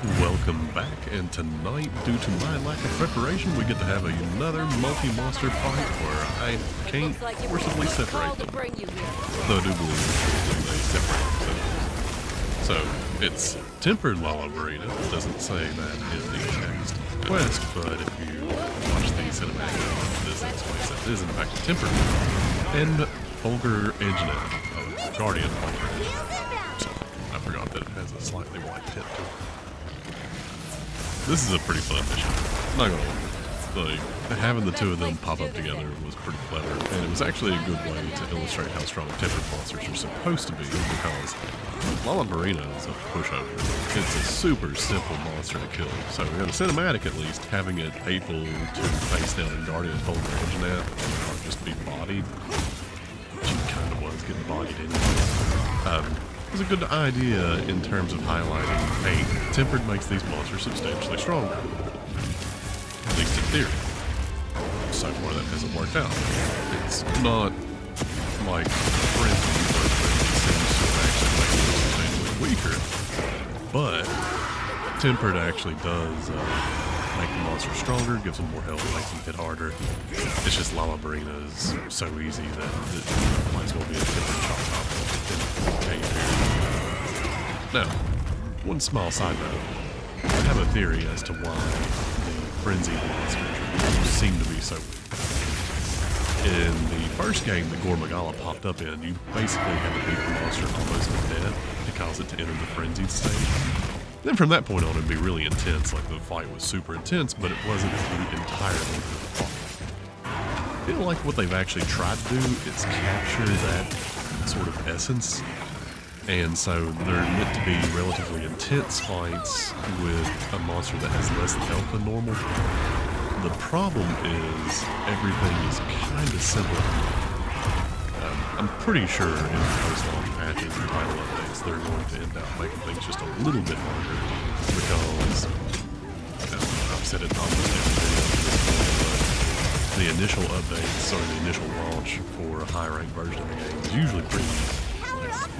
Welcome back, and tonight, due to my lack of preparation, we get to have another multi-monster fight where I can't forcibly separate them. Though I do believe they separate themselves. So, it's TemperedLaLa-Barina. It doesn't say that in the text quest, but if you watch the cinematic, this explains that it is in fact tempered. And Fulgar Anjanath, Guardian Fulgar Anjanath. So, I forgot that it has a slightly white tip to it. This is a pretty fun mission. Not gonna lie. Like, having the two of them pop up together was pretty clever, and it was actually a good way to illustrate how strong tempered monsters are supposed to be, because Lala Barina is a pushover. It's a super simple monster to kill. So in a cinematic, at least, having it able to face down a Guardian Fulgar Anjanath and not just be bodied, she kind of was getting bodied anyway. It was a good idea in terms of highlighting, hey, tempered makes these monsters substantially stronger. At least in theory. So far that hasn't worked out. It's not like Frenzy, where Frenzy seems to actually make them substantially weaker, but tempered actually does make the monster stronger, gives them more health, makes them hit harder. It's just Lala Barina is so easy that it might as well be a tempered chop top in cave here. Now, one small side note. I have a theory as to why the frenzied monsters seem to be so weak. In the first game that Gormagala popped up in, you basically had to beat the monster almost to death to cause it to enter the frenzied state. Then from that point on, it'd be really intense, like the fight was super intense, but it wasn't the entire length of the fight. I feel like what they've actually tried to do is capture that sort of essence. And so they're meant to be relatively intense fights with a monster that has less health than normal. The problem is everything is kind of simple. I'm pretty sure in the post-launch patches and title updates, they're going to end up making things just a little bit harder because, I've said it almost every video at this point, but the initial updates or the initial launch for a high-ranked version of the game is usually pretty easy.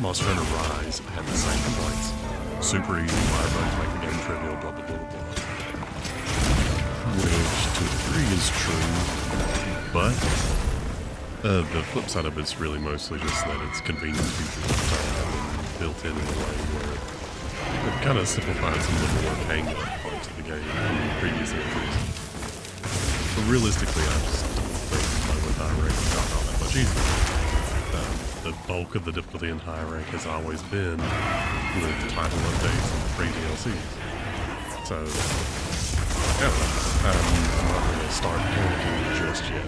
Monster Hunter Rise had the same complaints. Super easy, fire bugs make the game trivial, blah blah blah blah. Which to a degree is true, but the flip side of it's really mostly just that it's convenient features have been built in a way where it kind of simplifies some of the more hang-up parts of the game than previously introduced. But realistically, I just don't think playing with high rank has gotten all that much easier. The bulk of the difficulty in high rank has always been with title updates and free DLCs. So, yeah, I'm not going to start panicking just yet.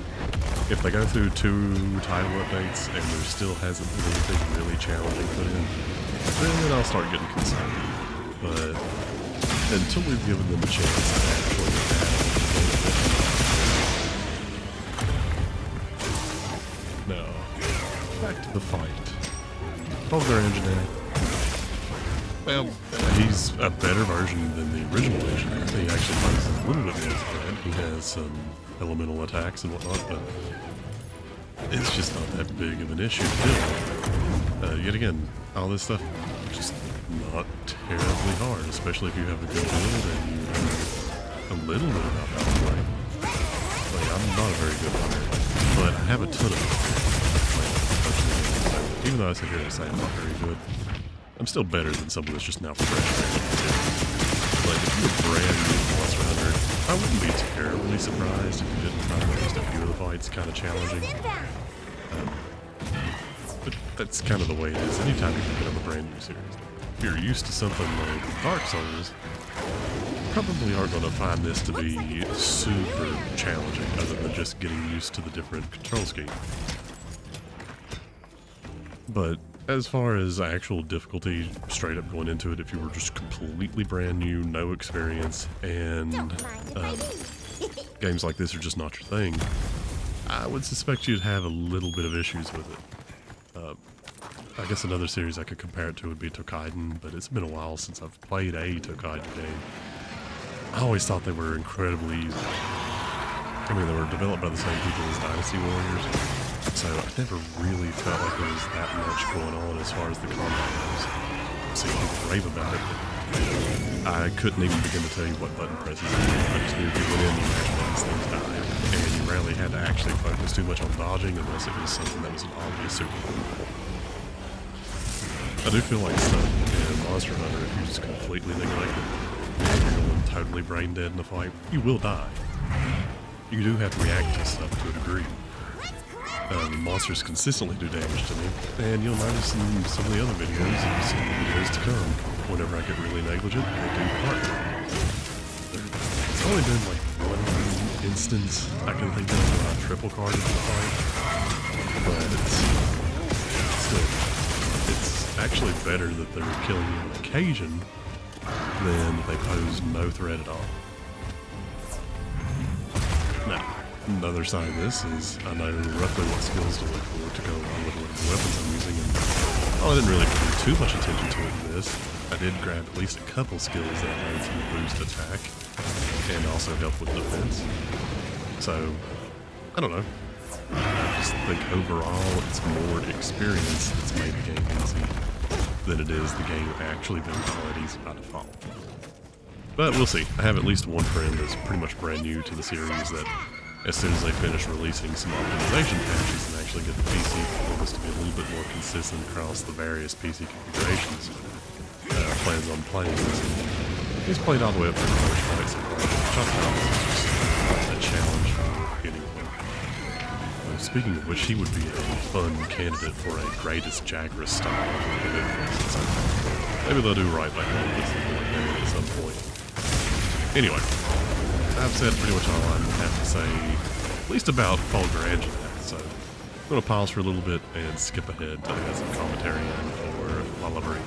If they go through 2 title updates and there still hasn't been anything really challenging put in, then I'll start getting concerned. But until we've given them a chance to actually add no. Back to the fight. Fulgar Anjanath. Well, he's a better version than the original Anjanath. He actually fights a little bit more threat. He has some elemental attacks and whatnot, but it's just not that big of an issue to deal with. Yet again, all this stuff just not terribly hard, especially if you have a good build and you know a little bit about how to play. Like, I'm not a very good player, but I have a ton of experience. Even though I sit here and say I'm not very good, I'm still better than someone that's just now fresh. Like, if you were brand new Monster Hunter, I wouldn't be terribly surprised if you didn't find at least a few of the fights kind of challenging. But that's kind of the way it is anytime you pick up a brand new series. If you're used to something like Dark Souls, you probably aren't going to find this to be super challenging other than just getting used to the different control schemes. But as far as actual difficulty, straight up going into it, if you were just completely brand new, no experience, and games like this are just not your thing, I would suspect you'd have a little bit of issues with it. I guess another series I could compare it to would be Tokaiden, but it's been a while since I've played a Tokaiden game. I always thought they were incredibly easy. I mean, they were developed by the same people as Dynasty Warriors, so I never really felt like there was that much going on as far as the combat goes. I've seen people rave about it, but I couldn't even begin to tell you what button presses. I just knew if you went in and mashed buttons, things died. And you rarely had to actually focus too much on dodging unless it was something that was an obvious super move. I do feel like stuff in Monster Hunter, if you just completely neglect it, and you're going totally brain dead in a fight, you will die. You do have to react to stuff to a degree. Monsters consistently do damage to me, and you'll notice in some of the other videos, and some of the videos to come, whenever I get really negligent, they do part. It's only been like one instance I can think of where I triple carded the fight, but it's actually better that they're killing you on occasion than they pose no threat at all. Now, another side of this is I know roughly what skills to look for to go along with whatever weapons I'm using, and while I didn't really pay too much attention to it in this, I did grab at least a couple skills that made some boost attack and also help with defense. So, I don't know. I just think overall it's more experience that's made the game easy than it is the game actually being quite easy by default. But we'll see. I have at least one friend that's pretty much brand new to the series that as soon as they finish releasing some optimization patches and actually get the PC performance to be a little bit more consistent across the various PC configurations, plans on playing this. He's played all the way up to the first fight, so which is just a challenge for anyone. Speaking of which, he would be a fun candidate for a greatest Jagras style. So maybe they'll do right by him at some point. Anyway, I've said pretty much all I have to say, at least about Fulgar Anjanath, so I'm going to pause for a little bit and skip ahead to add some commentary in for Lala Barina.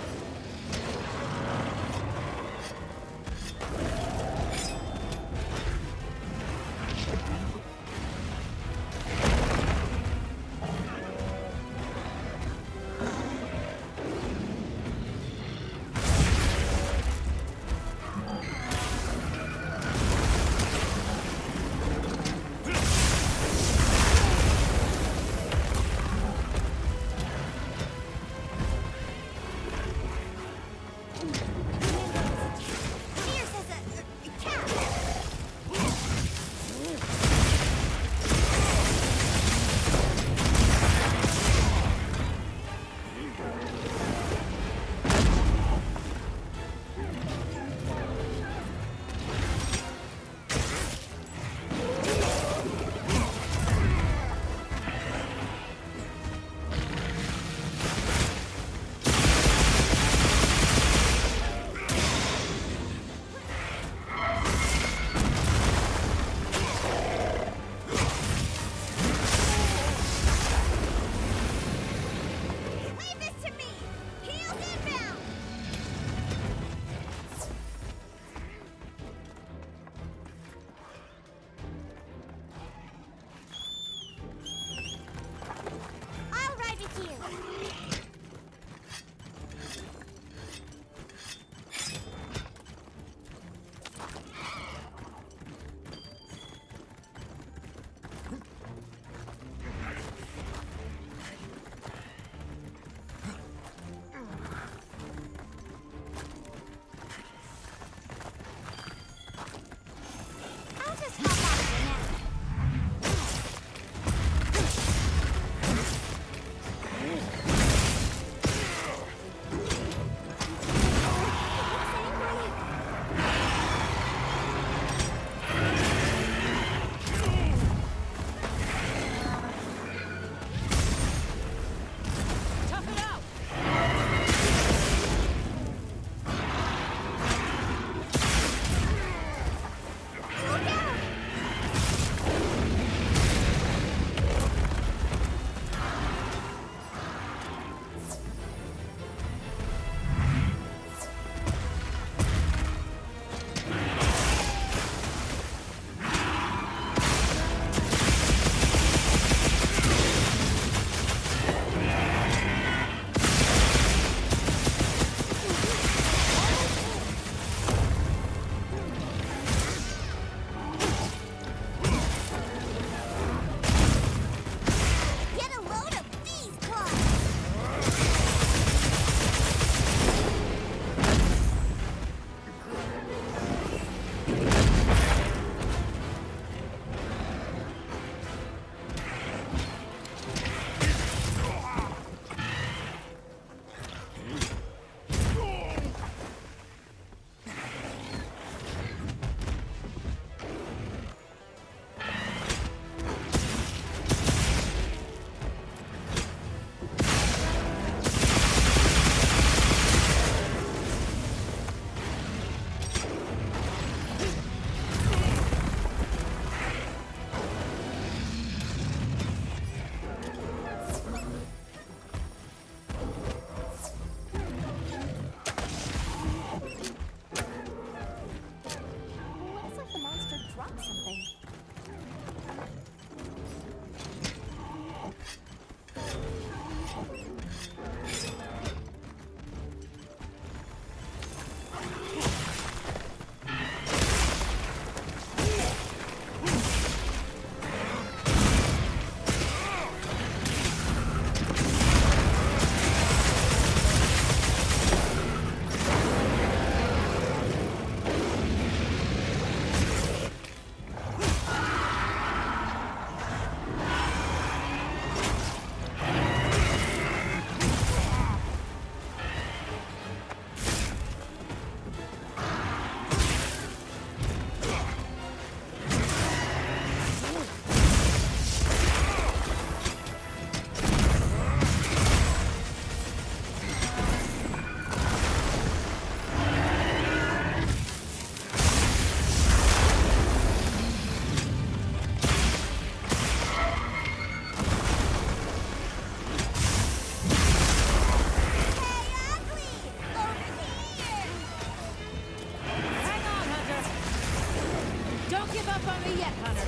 give up on me yet, Hunter.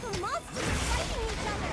The monsters are fighting each other.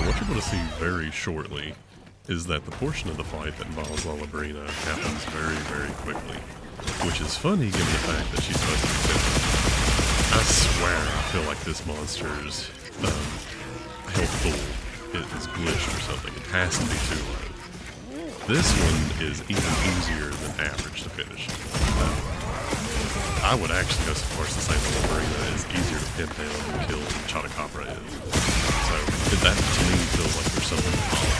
What you're going to see very shortly is that the portion of the fight that involves Lala Barina happens very, very quickly, which is funny given the fact that she's supposed to be tempered. I swear I feel like this monster's health pool is glitched or something. It has to be too low. This one is even easier than average to finish. I would actually go so far as to say Lala Barina is easier to pin down and kill than Chotacabra is. So that to me feels like there's something off,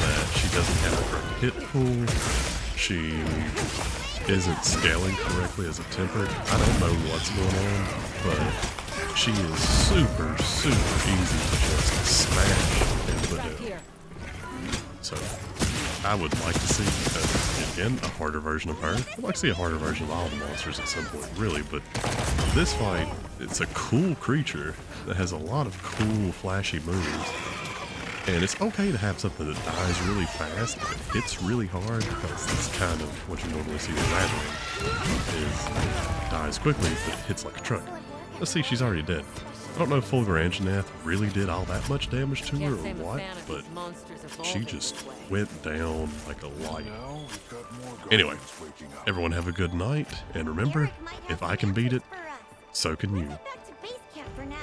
that she doesn't have a correct hit pool, she isn't scaling correctly as a tempered. I don't know what's going on, but she is super, super easy to just smash and put down. So I would like to see, again, a harder version of her. I'd like to see a harder version of all the monsters at some point, really, but this fight, it's a cool creature that has a lot of cool, flashy moves. And it's okay to have something that dies really fast, but it hits really hard, because that's kind of what you normally see with Rattling, is dies quickly, but it hits like a truck. Let's see, she's already dead. I don't know if Fulgar Anjanath really did all that much damage to her or what, but she just went down like a light. Anyway, everyone have a good night, and remember, if I can beat it, so can you. Back to base camp for now.